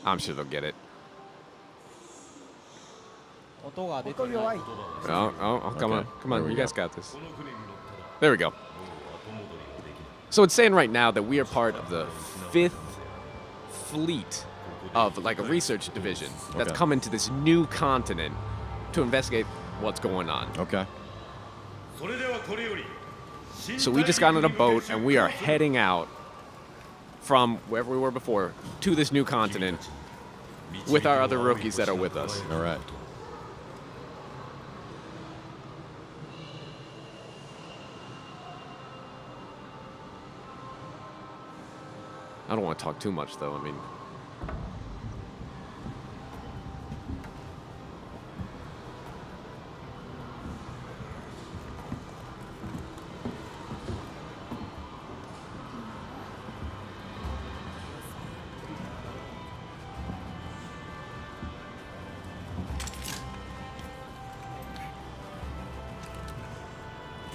I'm sure they'll get it. Oh, come on. Come on, you guys got this. There we go. So it's saying right now that we are part of the 5th fleet of like a research division that's coming to this new continent to investigate what's going on. Okay. So we just got on a boat and we are heading out from wherever we were before to this new continent with our other rookies that are with us. All right. I don't want to talk too much, though. I mean,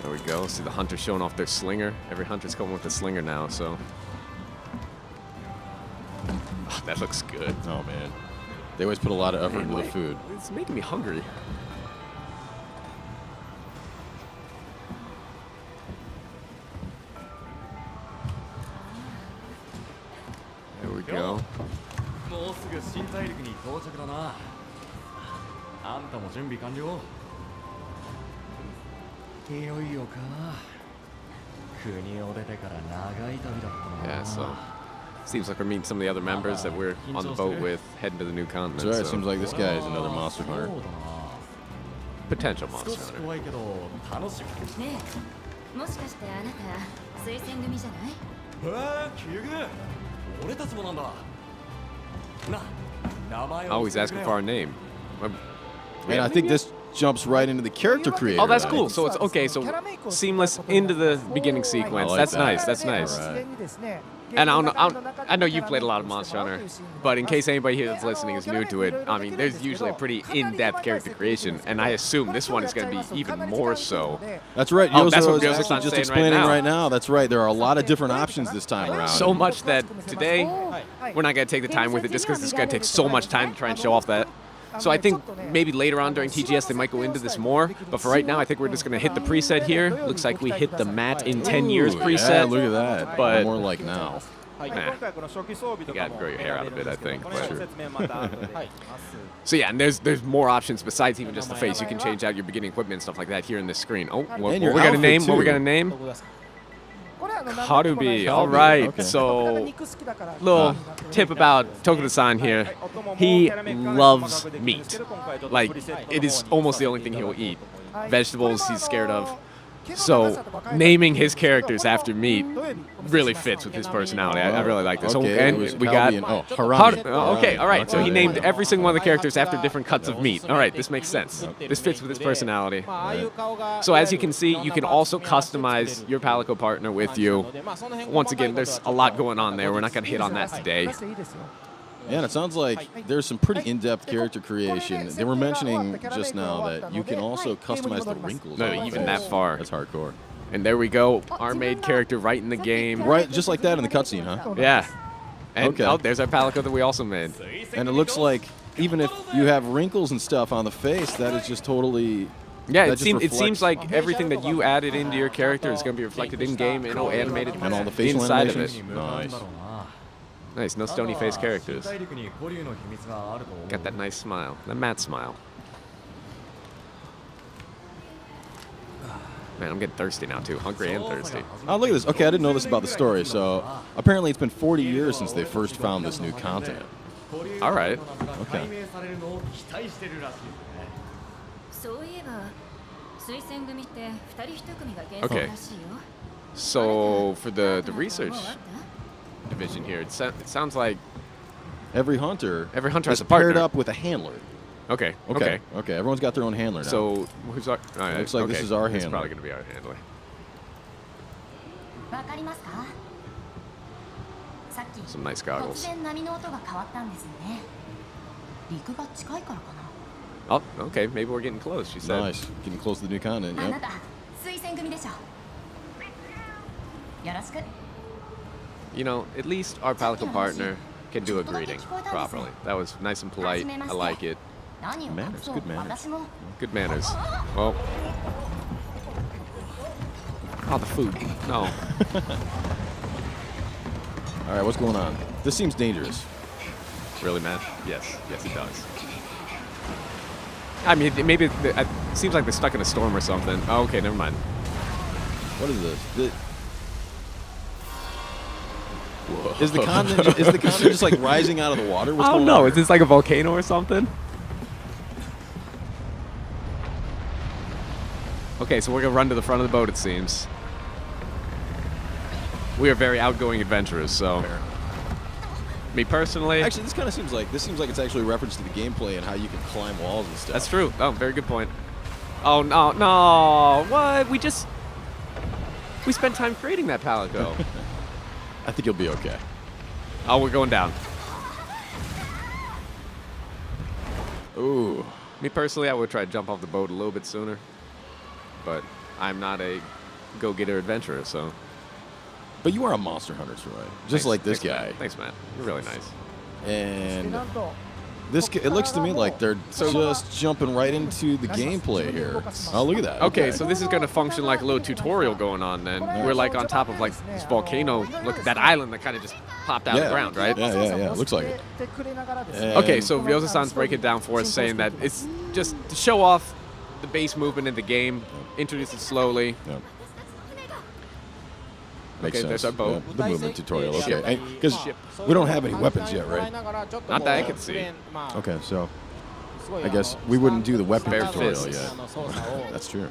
there we go. See the hunter showing off their slinger. Every hunter's coming with a slinger now, so. Oh, that looks good. Oh, man. They always put a lot of effort into the food. It's making me hungry. There we go. Yeah, so seems like we're meeting some of the other members that we're on the boat with, heading to the new continent. That's right. So. Seems like this guy is another monster hunter. Potential monster hunter. Always asking for our name. And I think this jumps right into the character creator. Oh, that's cool. So it's okay. So seamless into the beginning sequence. Like that's that. nice. That's nice. Right. And I know you've played a lot of Monster Hunter, but in case anybody here that's listening is new to it, I mean, there's usually a pretty in-depth character creation, and I assume this one is going to be even more so. That's right. Oh, that's Yozo what is Yozo's actually just saying explaining right right now. now. That's right. There are a lot of different options this time around. So much that today we're not going to take the time with it just because it's going to take so much time to try and show off that. So I think maybe later on during TGS they might go into this more, but for right now I think we're just going to hit the preset here. Looks like we hit the Matt in 10 years preset. Yeah, look at that. But more like now. Nah, you got to grow your hair out a bit, I think. But. So yeah, and there's more options besides even just the face. You can change out your beginning equipment and stuff like that here in this screen. Oh, what we got to name? Too. What we got to name? Harubi. All right. Okay. So, little tip about Tokuda-san here. He loves meat. Like, it is almost the only thing he will eat. Vegetables he's scared of. So, naming his characters after meat really fits with his personality. I really like this. Okay, and we got Harami. okay, all right. So he named every single one of the characters after different cuts of meat. All right, this makes sense. This fits with his personality. So as you can see, you can also customize your Palico partner with you. Once again, there's a lot going on there. We're not going to hit on that today. Yeah, and it sounds like there's some pretty in-depth character creation. They were mentioning just now that you can also customize the wrinkles. No, on the even face. that far. That's hardcore. And there we go, our made character right in the game. Right, just like that in the cutscene, huh? Yeah. And Okay. oh, there's our Palico that we also made. And it looks like even if you have wrinkles and stuff on the face, that is just totally... Yeah, that it just seems reflects- like everything that you added into your character is going to be reflected in-game, animated And all the facial inside of animations? it. Nice. Nice, no stony face characters. Got that nice smile, that Matt smile. Man, I'm getting thirsty now too, hungry and thirsty. Oh, look at this. Okay, I didn't know this about the story. So apparently it's been 40 years since they first found this new continent. All right. Okay. Okay. So for the research division here, it sounds like Every hunter has is a partner. paired up with a handler. Okay. Okay. Okay. Everyone's got their own handler now. So who's our? Looks like this is our It's handler. probably going to be our handler. Some nice goggles. Oh, okay. Maybe we're getting close. She said. Nice. Getting close to the new continent. Yep. You You know, at least our Palico partner can do a greeting properly. That was nice and polite. I like it. Manners, good manners. Good manners. Well. Oh, the food. No. All right, what's going on? This seems dangerous. Really, man? Yes. Yes, it does. I mean, maybe it seems like they're stuck in a storm or something. Oh, okay, never mind. What is this? Is the continent just like rising out of the water? What's I don't going know. on? Is this like a volcano or something? Okay, so we're gonna run to the front of the boat. It seems. We are very outgoing adventurers, so. Fair. Me personally. Actually, this kind of seems like it's actually a reference to the gameplay and how you can climb walls and stuff. That's true. Oh, very good point. Oh no! What? We spent time creating that palico. I think you'll be okay. Oh, we're going down. Ooh. Me personally, I would try to jump off the boat a little bit sooner, but I'm not a go-getter adventurer, so. But you are a monster hunter, right? Just like this guy. Man. Thanks, man. You're really nice. And it looks to me like they're just jumping right into the gameplay here. Oh, look at that. Okay, so this is going to function like a little tutorial going on then. We're like on top of like this volcano, look at that island that kind of just popped out of the ground, right? Yeah. Looks like it. Okay, so Ryoza-san's breaking it down for us, saying that it's just to show off the base movement in the game, introduce it slowly. Yep. Okay, Makes there's sense. our boat. Yeah, the movement tutorial, okay. Because we don't have any weapons yet, right? Not that I can see. Okay, so I guess we wouldn't do the weapon Bare tutorial fists. yet. That's true.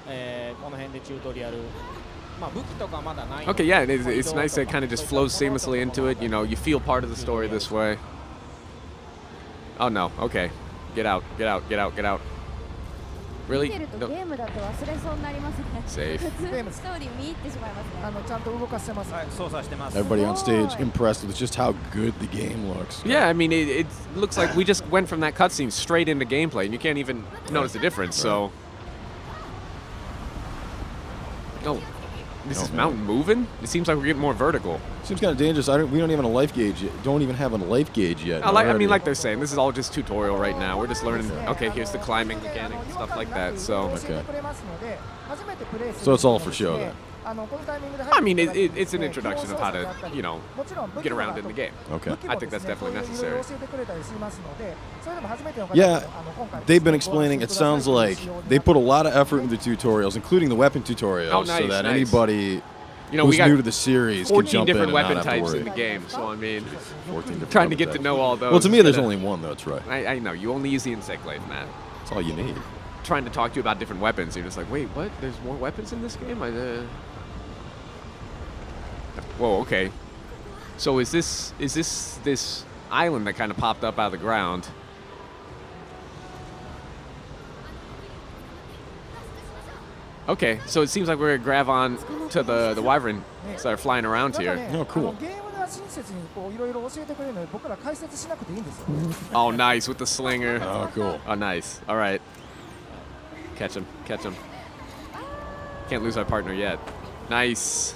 Okay, yeah, it's nice that it kind of just flows seamlessly into it. You know, you feel part of the story this way. Oh no, okay. Get out, get out, get out, get out. Really? No. Safe. Everybody on stage impressed with just how good the game looks. Yeah, I mean, it looks like we just went from that cutscene straight into gameplay, and you can't even notice the difference, so. Oh, this is mountain moving? It seems like we're getting more vertical. Seems kind of dangerous. We don't even have a life gauge yet. Don't even have a life gauge yet. I mean, like they're saying, this is all just tutorial right now. We're just learning, okay, here's the climbing mechanic and stuff like that, so. Okay. So it's all for show then? I mean, it's an introduction of how to, you know, get around in the game. Okay. I think that's definitely necessary. Yeah, they've been explaining, it sounds like they put a lot of effort into tutorials, including the weapon tutorials, Oh, nice, so that nice. anybody You know, who's we got new to the series can 14 jump in different and weapon not have to types worry. in the game, so I mean, 14 different trying to weapon get to types. know all those. Well, to me, there's only one, though. That's right. I know, you only use the insect glaive, Matt. That's all you need. Trying to talk to you about different weapons, you're just like, wait, what? There's more weapons in this game? Whoa, okay. So is this island that kind of popped up out of the ground? Okay, so it seems like we're gonna grab on to the wyvern that are flying around here. Oh, cool. Oh, nice with the slinger. Oh, cool. Oh, nice. All right. Catch him. Catch him. Can't lose our partner yet. Nice.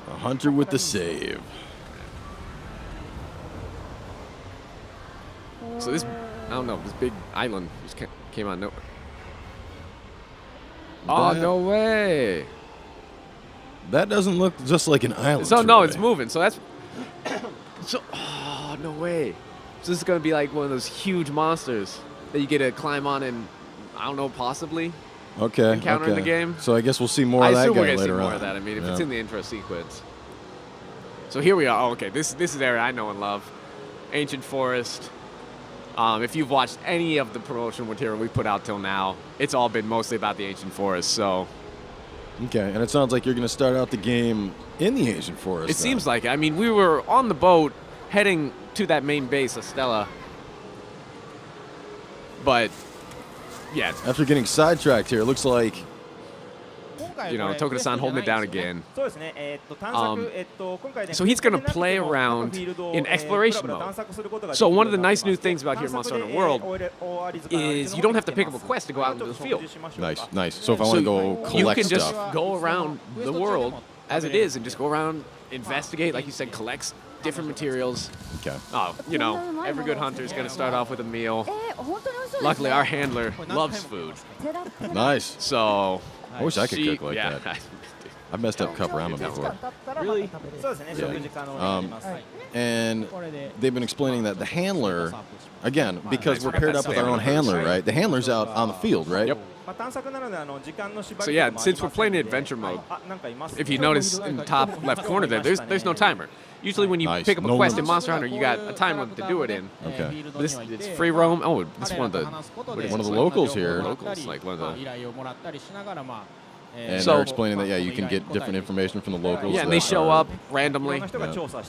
A hunter with the save. So this, I don't know, this big island just came on. No. Oh, no way. That doesn't look just like an island. So, no, Troy. it's moving. So that's, so, oh, no way. So this is going to be like one of those huge monsters that you get to climb on and, I don't know, possibly encounter in the game. So I guess we'll see more of that I assume we're guy going to see later more on. of that. I mean, if it's in the intro sequence. So here we are. Oh, okay, this is area I know and love. Ancient Forest. If you've watched any of the promotional material we put out till now, it's all been mostly about the Ancient Forest, so. Okay, and it sounds like you're going to start out the game in the Ancient Forest. It seems like it. I mean, we were on the boat heading to that main base, Estella. But, yeah. After getting sidetracked here, it looks like, you know, Tokuda-san holding it down again. So he's going to play around in exploration mode. So one of the nice new things about here in Monster Hunter World is you don't have to pick up a quest to go out into the field. nice, nice. So if I want to go collect you can just stuff. go around the world as it is and just go around, investigate, like you said, collect different materials. Okay. Oh, you know, every good hunter is going to start off with a meal. Luckily, our handler loves food. Nice. So I wish I could cook like yeah. that. I've messed up cup ramen before. Really? And they've been explaining that the handler, again, because we're paired up with our own handler, right? The handler's out on the field, right? Yep. So yeah, since we're playing in adventure mode, if you notice in the top left corner there's no timer. Usually when you pick up a quest in Monster Hunter, you got a time limit to do it in. Okay. But it's free roam. Oh, it's one of the locals here. Locals, like one of the. And So- they're explaining that, yeah, you can get different information from the locals. Yeah, and they that show are- up randomly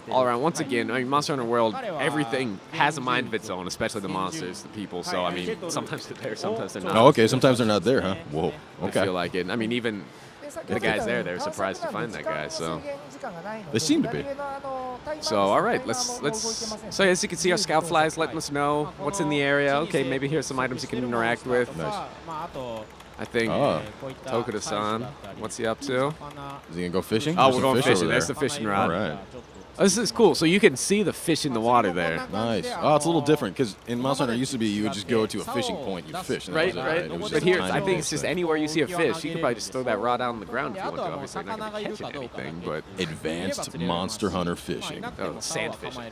all around. Once again, I mean, Monster Hunter World, everything has a mind of its own, especially the monsters, the people. So I mean, sometimes they're there, sometimes they're not. Oh, okay. Sometimes they're not there, huh? Whoa. I Okay. feel like it. I mean, even the guys there, they were surprised to find that guy. So. They seem to be. So all right, let's. So as you can see, our scout flies letting us know what's in the area. Okay, maybe here's some items you can interact with. Nice. I think Tokuda-san, what's he up to? Is he gonna go fishing? Oh, There's we're some going fish fishing. over There's there. the fishing rod. All right. Oh, this is cool. So you can see the fish in the water there. Nice. Oh, it's a little different because in Monster Hunter it used to be you would just go to a fishing point, you fish, and that Right, was it, right. It was But just here, tiny I think little it's just thing. anywhere you see a fish, you can probably just throw that rod out on the ground if you want to. Obviously, you're not going to be catching anything, but Advanced Monster Hunter fishing. sand fishing.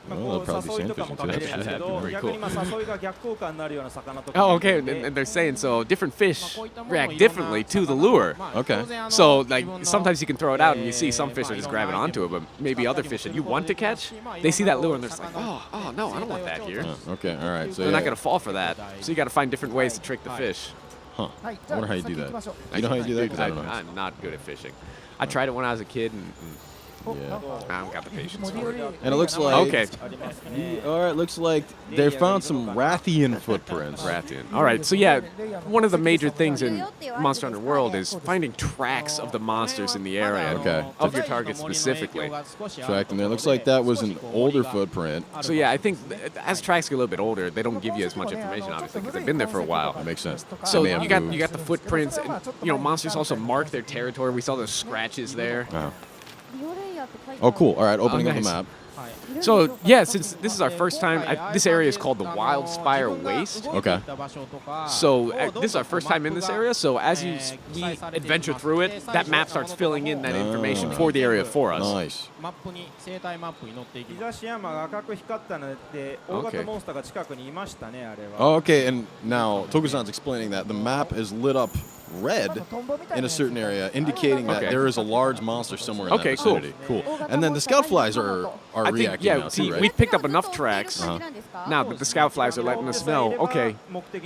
Well, they'll probably be sand fishing too. That's Yeah, that'd true. be pretty cool. Oh, okay. And they're saying so different fish react differently to the lure. Okay. So, like, sometimes you can throw it out and you see some fish are just grabbing onto it, but maybe other fish that you want to catch, they see that lure and they're just like, oh, no, I don't want that here. Okay. All right. So They're yeah. not going to fall for that. So you got to find different ways to trick the fish. Huh. I wonder how you do that. You know how you do that? 'Cause I don't know. I'm not good at fishing. I tried it when I was a kid, and Yeah. I don't got the patience for it. And it looks like. Okay. All right. Looks like they found some Rathian footprints. Rathian. All right, so yeah, one of the major things in Monster Hunter World is finding tracks of the monsters in the area. Okay. Of your target specifically. Tracked them there. Looks like that was an older footprint. So yeah, I think as tracks get a little bit older, they don't give you as much information, obviously, because they've been there for a while. That makes sense. So They may have you moved. got the footprints, and monsters also mark their territory. We saw those scratches there. Wow. Oh, cool. All right. Opening up nice. the map. So yeah, since this is our first time, this area is called the Wild Spire Waste. Okay. So this is our first time in this area. So as we adventure through it, that map starts filling in that information for the area for us. Nice. Oh, okay. And now Tokusan's explaining that the map is lit up red in a certain area, indicating that Okay. there is a large monster somewhere in Okay, that cool. vicinity. Cool. And then the scout flies are I think, reacting yeah, now see, too, right? we've picked up enough tracks now that the scout flies are letting us know, okay,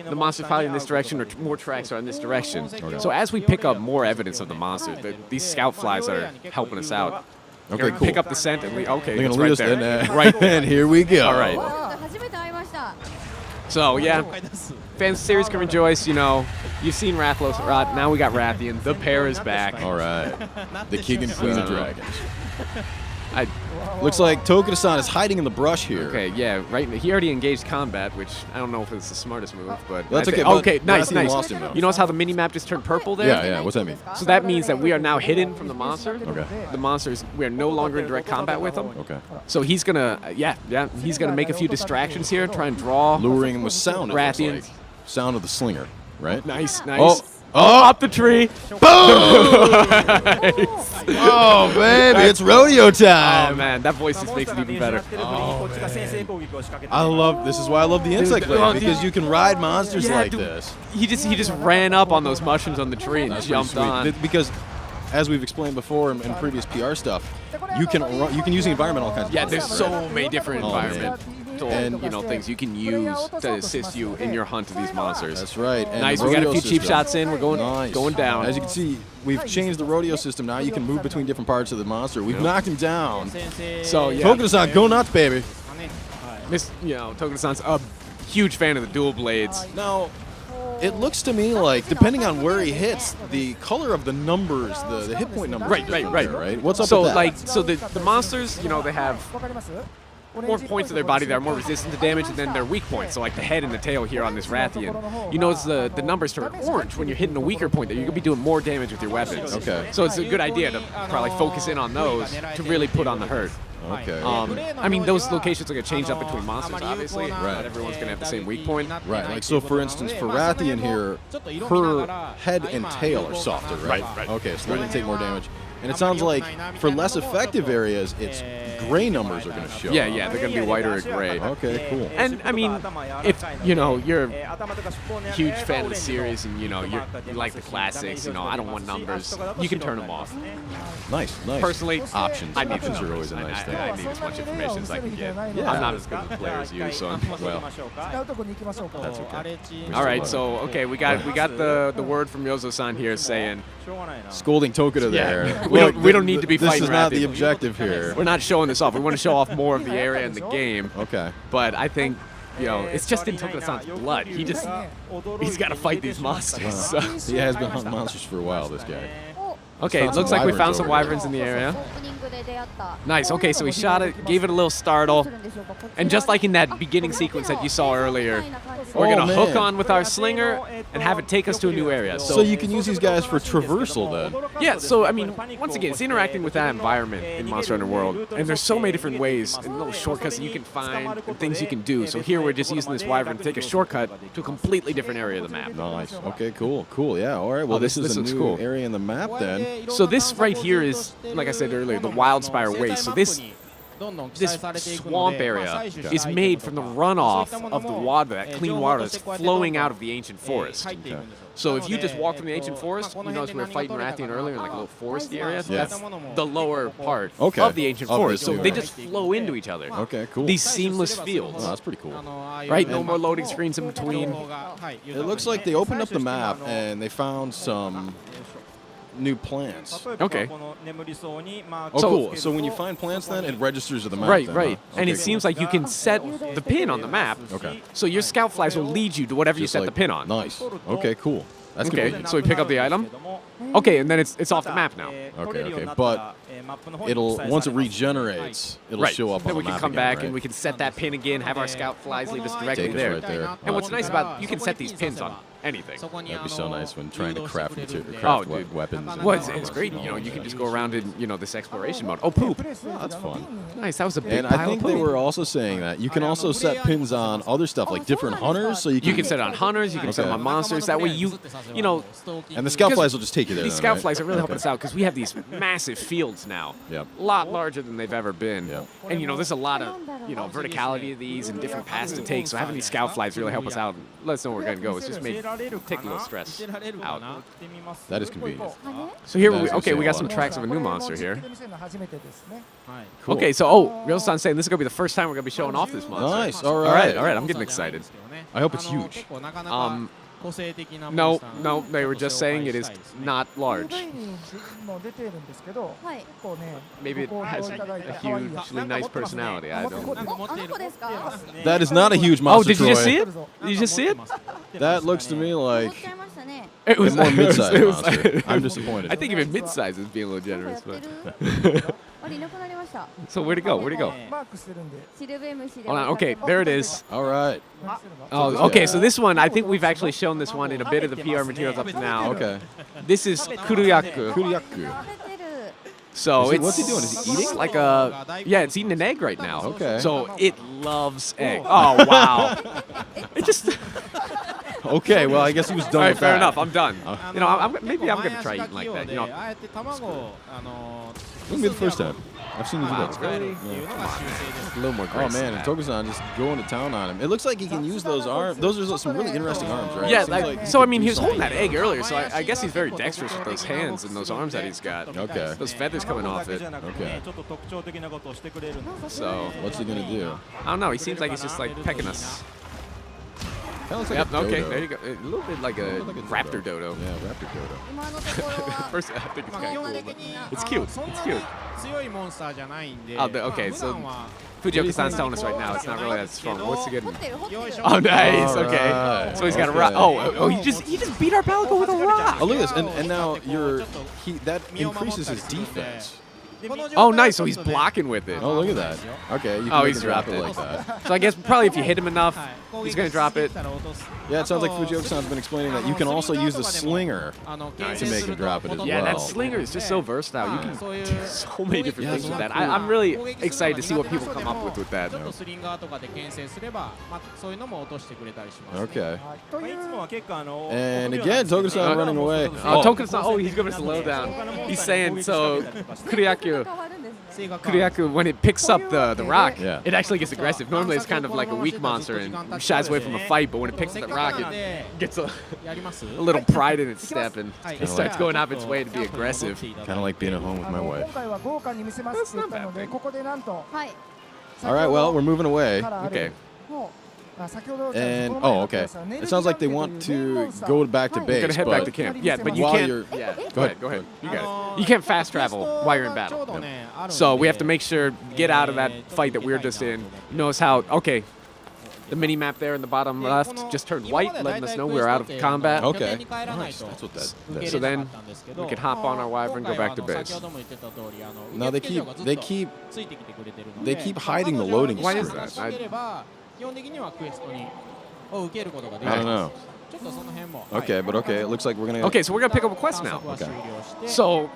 the monster's probably in this direction or more tracks are in this direction. So as we pick up more evidence of the monster, these scout flies are helping us out. Okay, They're gonna cool. Pick up the scent and okay, They're it's gonna lead right us there. in. Right And here we go. All right. So yeah, fans of the series can rejoice. You've seen Rathlos Rod. Now we got Rathian. The pair is back. All right. The king and queen of dragons. I, Looks like Tokuda-san is hiding in the brush here. okay, yeah, right. He already engaged combat, which I don't know if it's the smartest move, but That's I okay, think- but okay, nice, Rathian nice. lost him, though. You notice how the mini map just turned purple there? Yeah, yeah. What's that mean? So that means that we are now hidden from the monster. Okay. The monsters, we are no longer in direct combat with them. Okay. So he's gonna, he's gonna make a few distractions here, try and draw. Luring him with sound. It looks Rathian. like. Sound of the slinger, right? Nice, nice. Oh. Up the tree. Oh, baby, it's rodeo Oh time. man, that voice just makes it even better. I love. This is why I love the insect Dude, wave, because you can ride monsters Yeah, like dude. this. He just ran up on those mushrooms on the tree and That's jumped pretty sweet. on. Because, as we've explained before in previous PR stuff, you can use the environment all kinds of Yeah, ways, there's right? so many different Oh, man. environment And- things you can use to assist you in your hunt of these monsters. That's right. And Nice, the we got a rodeo few cheap system. shots in. We're Nice. going down. As you can see, we've changed the rodeo system. Now you can move between different parts of the monster. We've knocked him down. So yeah, Tokuda-san, go nuts, baby. Tokuda-san's a huge fan of the dual blades. Now, it looks to me like, depending on where he hits, the color of the numbers, the hit point numbers, Right, are right, different right. there, right? What's up So with that? the monsters, they have more points of their body that are more resistant to damage, and then their weak points. So like the head and the tail here on this Rathian. You notice the numbers turn orange when you're hitting a weaker point. That you're gonna be doing more damage with your weapons. Okay. So it's a good idea to probably focus in on those to really put on the hurt. Okay. I mean, those locations are going to change up between monsters, obviously. Not everyone's going to have the same weak point. Right. Like, so for instance, for Rathian here, her head and tail are softer, right? Right. Okay, so they're going to take more damage. And it sounds like for less effective areas, its gray numbers are going to show. Yeah, they're going to be whiter or gray. Okay, cool. And I mean, if you're a huge fan of the series and you like the classics, I don't want numbers, you can turn them off. Nice. Personally, options. I need Options are always a nice thing. I need as much information as I can get. Yeah. I'm not as good a player as you, so Well, that's okay. All right, so we got the word from Yozo-san here saying scolding Tokuda there. we don't need to be fighting. This is not the Rathian. objective here. We're not showing this off. We want to show off more of the area in the game. Okay. But I think, it's just in Tokuda-san's blood. He's got to fight these monsters. So. He has been hunting monsters for a while, this guy. Okay, it looks like we found some wyverns in the area. Nice. Okay, so we shot it, gave it a little startle. And just like in that beginning sequence that you saw earlier, we're going to hook on with our slinger and have it take us to a new area. So you can use these guys for traversal then? Yeah, so I mean, once again, it's interacting with that environment in Monster Hunter World. And there's so many different ways and little shortcuts that you can find and things you can do. So here we're just using this wyvern to take a shortcut to a completely different area of the map. Nice. Okay, cool. Yeah, all right. Well, this is a new area in the map then. So this right here is, like I said earlier, the Wildspire Waste. So this swamp area is made from the runoff of the water, that clean water that's flowing out of the ancient forest. Okay. So if you just walk from the ancient forest, you notice we were fighting Rathian earlier in like a little foresty area. That's the lower part of the ancient forest. So they just flow into each other. Okay, cool. These seamless fields. Oh, that's pretty cool. Right? No more loading screens in between. It looks like they opened up the map and they found some new plants. Okay. Oh, cool. So when you find plants, then it registers to the map. Right. Then, Right. huh? And Okay, it seems like you can set the pin on the map. Okay. So your scout flies will lead you to whatever you Just set like- the pin on. Nice. Okay, cool. That's Okay, good. so we pick up the item. Okay, and then it's off the map now. Okay. But it'll once it regenerates, it'll Right. show up Then on we the can map come again, back right? and we can set that pin again, have our scout flies lead us directly Take us there. right there. And what's nice about you can set these pins on anything. That'd be so nice when trying to craft dude. weapons. and Well, it's great. You can just go around in this exploration mode. Oh, poop. Oh, that's fun. Nice. That was a big And pile I think of they poop. were also saying that you can also set pins on other stuff like different hunters, so You can set it on hunters. You can set them on monsters. That way and the scout flies will just take you there. These then, scout right? flies are really helping us out because we have these massive fields now. Yep. A lot larger than they've ever been. Yep. And there's a lot of verticality of these and different paths to take. So having these scout flies really help us out and let us know where we're gonna go. It's just made take a little stress out. That is convenient. So here That is we got a some lot. tracks of a new monster here. Cool. Okay, so Ryo's-san saying this is gonna be the first time we're gonna be showing off this monster. Nice. All All right. right. I'm getting excited. I hope it's huge. No, they were just saying it is not large. Maybe it has a hugely nice personality. I don't. That is not a huge Oh, monster. did you just Troy. see it? Did you just see it? That looks to me like It was a more mid-sized it was- monster. I'm disappointed. I think even mid-size is being a little generous, but. So where'd it go? Where'd it go? Hold on. Okay, there it is. All right. Oh, okay. So this one, I think we've actually shown this one in a bit of the PR materials up to now. Okay. This is Kuruyaku. Kuriaku. So it's What's he doing? Is he eating? like it's eating an egg right now. Okay. So it loves egg. Oh wow. It just. Okay. Well, I guess he was done All right, with fair that. enough. I'm done. Maybe I'm gonna try eating like that. Wouldn't be the first time. I've seen you do that. Really? A little more Oh grace. man, and Tokusan just going to town on him. It looks like he can use those arms. Those are some really interesting arms, right? Yeah, It seems like so I could mean, do he was holding something. that egg earlier, so I guess he's very dexterous with those hands and those arms that he's got. Okay. Those feathers coming off it. Okay. So, What's he gonna do? I don't know. He seems like he's just like pecking us. Kind of looks like Yep, a okay, dodo. there you go. A little bit like a raptor dodo. Yeah, raptor dodo. First, I think it's kind of cool, but it's cute. It's cute. Okay, so Fujioka-san's telling us right now it's not really that strong. What's he getting? Oh, nice. All Okay. right. So he's got a Okay. rock. Oh, he just beat our Palico with a rock. Oh, look at this. And now that increases his defense. Oh, nice. So he's blocking with it. Oh, look at that. Okay, you can Oh, make he's him drop it dropped like it. that. So I guess probably if you hit him enough, He's going to drop it. Yeah, it sounds like Fujioka-san's been explaining that you can also use the slinger to make him drop it as Yeah, that well. slinger is just so versatile. You can do so many different things with that. I'm really excited to see what people come up with that. Okay. And again, Tokuda-san running away. Tokuda-san, he's giving us a lowdown. He's saying, so Kuriaku, when it picks up the rock, it actually gets aggressive. Normally it's kind of like a weak monster and shies away from a fight, but when it picks up the rock, it gets a little pride in its step and it starts going out of its way to be aggressive. Kind of like being at home with my wife. That's not bad thing. All right, well, we're moving away. Okay. And, okay. It sounds like they want to go back to base. We're going to head back to camp. Yeah, but you can't. Yeah, go ahead. You got it. You can't fast travel while you're in battle. So we have to make sure, get out of that fight that we were just in. Notice how, the mini map there in the bottom left just turned white, letting us know we're out of combat. Okay. Nice. That's what that is. So then we can hop on our Wyvern and go back to base. No, they keep hiding the loading Why is screen. that? I don't know. Okay, but okay, it looks like we're going to... Okay, so we're going to pick up a quest now. Okay. So,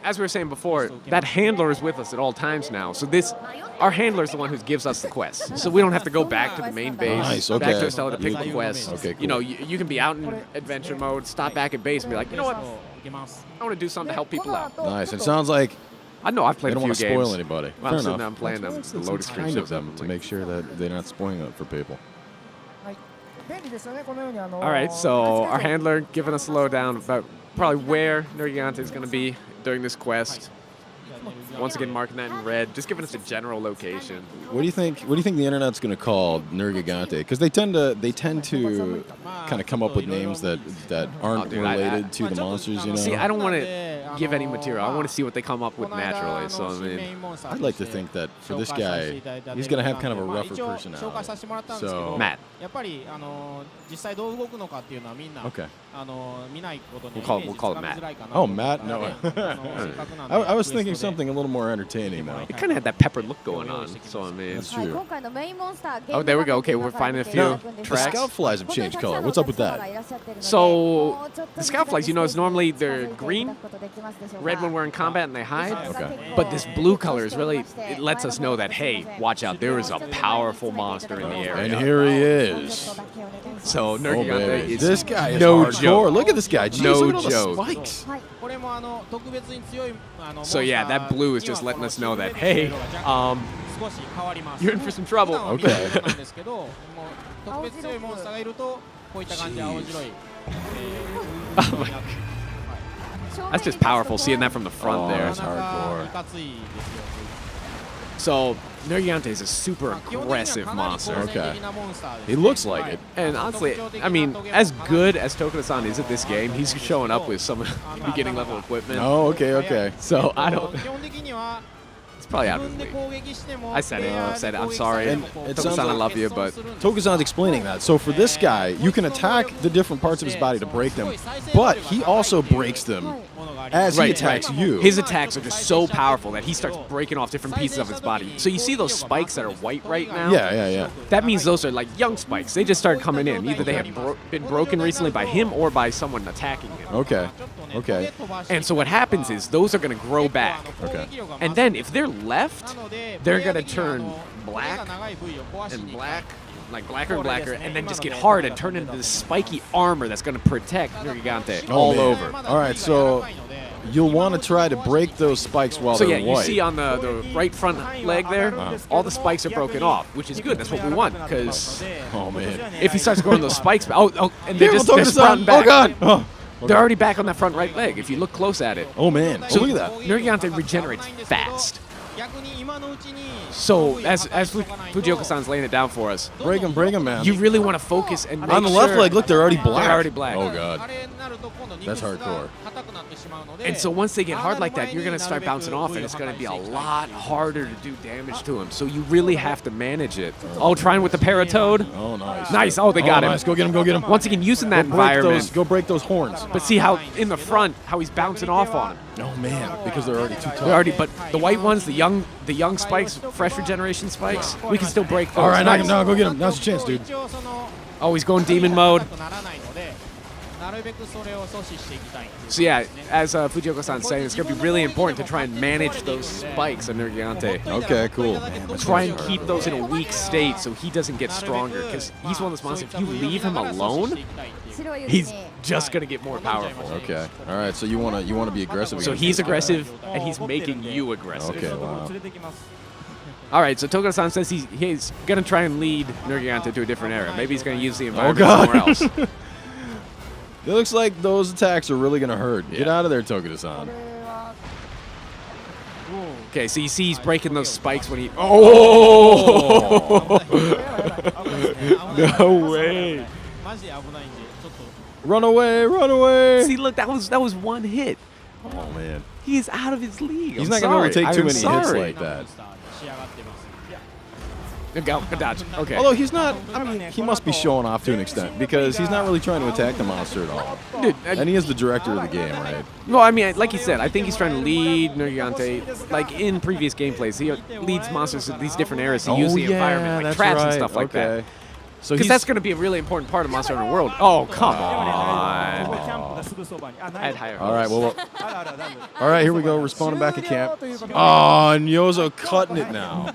as we were saying before, that handler is with us at all times now. So our handler is the one who gives us the quest. So we don't have to go back to the main base, Nice, back okay. to Estella to pick the quest. Okay, cool. You know, you can be out in adventure mode, stop back at base and be like, you know what? I want to do something to help people out. Nice. It sounds like I know I've they played a don't few want to games. spoil anybody. Well, Fair I'm sitting enough. down playing them. The loading screen Kind of shows up. them to make sure that they're not spoiling it for people. All right, so our handler giving us a lowdown about probably where Nergigante is going to be during this quest. Once again, marking that in red, just giving us a general location. What do you think? What do you think the internet's going to call Nergigante? Because they tend to kind of come up with names that aren't related to the monsters. You know. See, I don't want to give any material. I want to see what they come up with naturally. So I mean, I'd like to think that for this guy, he's going to have kind of a rougher personality. So Matt. Okay. We'll call it Matt. Oh, Matt. No. I was thinking something a little more entertaining though. It kind of had that pepper look going on. So I mean, That's true. oh, there we go. Okay, we're finding a few Now, the tracks. scout flies have changed color. What's up with that? So the scout flags, you know, it's normally they're green, red when we're in combat and they hide. Okay. But this blue color is really, it lets us know that, hey, watch out, there is a powerful monster in the area. And here he is. So Oh, Nergigante baby. is This guy is no hardcore. joke. Look at this guy. Jeez, No look at all the joke. spikes. So yeah, that blue is just letting us know that, hey, you're in for some trouble. Okay. That's just powerful, seeing that from the front there. That's hardcore. So Nergigante is a super aggressive monster. Okay. He looks like it. And honestly, I mean, as good as Tokuda-san is at this game, he's showing up with some beginning level equipment. Oh, okay. So I don't. It's probably out of his league. I said it. I'm sorry. And it sounds Tokuda-san, I like- love you, but Tokusan's explaining that. So for this guy, you can attack the different parts of his body to break them, but he also breaks them as he attacks you. His attacks are just so powerful that he starts breaking off different pieces of his body. So you see those spikes that are white right now? Yeah. That means those are like young spikes. They just started coming in. Either they have been broken recently by him or by someone attacking him. Okay. And so what happens is those are going to grow back. Okay. And then if they're left, they're going to turn black and black, like blacker and blacker, and then just get hard and turn into this spiky armor that's going to protect Nergigante all man. over. All right, so you'll want to try to break those spikes while So yeah, they're you white. see on the right front leg there, all the spikes are broken off, which is good. That's what we want, because Oh man. if he starts growing those spikes, and they're Careful, just they're sprouting back. Oh god. Oh. They're already back on that front right leg. If you look close at it. Oh man. So look at that. Nergigante regenerates fast. So as Fujioka-san's laying it down for us, Break him, man. you really want to focus and make on the left sure- leg, look, they're already black. They're already black. Oh god. That's hardcore. And so once they get hard like that, you're going to start bouncing off, and it's going to be a lot harder to do damage to them. So you really have to manage it. Oh, trying with the Paratoad. Oh nice. Nice. Oh, they got him. Nice. Go get him. Once again, using that environment. Go break those horns. But see how in the front, how he's bouncing off on him. Oh man, because they're already too tough. But the white ones, the young young spikes, fresh regeneration spikes, we can still break those. All right, Nice. no, go get him. Now's your chance, dude. Oh, he's going demon mode. So yeah, as Fujioka-san's saying, it's going to be really important to try and manage those spikes in Nergigante. Okay, cool. Try and keep those in a weak state so he doesn't get stronger, because he's one of those monsters. If you leave him alone, he's just going to get more powerful. Okay. All right. So you wanna be aggressive. So he's aggressive, and he's making you aggressive. Okay. Wow. All right, so Tokuda-san says he's going to try and lead Nergigante to a different era. Maybe he's going to use the environment somewhere else. It looks like those attacks are really gonna hurt. Get out of there, Tokuda-san. Okay, so you see he's breaking those spikes when he... Oh! No way. Run away, run away. See, look, that was one hit. Oh, man. He's out of his league. He's not going to take too many hits like that. Dodge. Okay. Although he's not, I mean, he must be showing off to an extent because he's not really trying to attack the monster at all. Dude, and he is the director of the game, right? Well, I mean, like you said, I think he's trying to lead Nergigante. Like in previous gameplays, he leads monsters to these different eras to use the environment, like traps and stuff like that. So because that's going to be a really important part of Monster Hunter World. Oh, come on. All right, well, all right, here we go. Respawning back at camp. Oh, and Yozo cutting it now.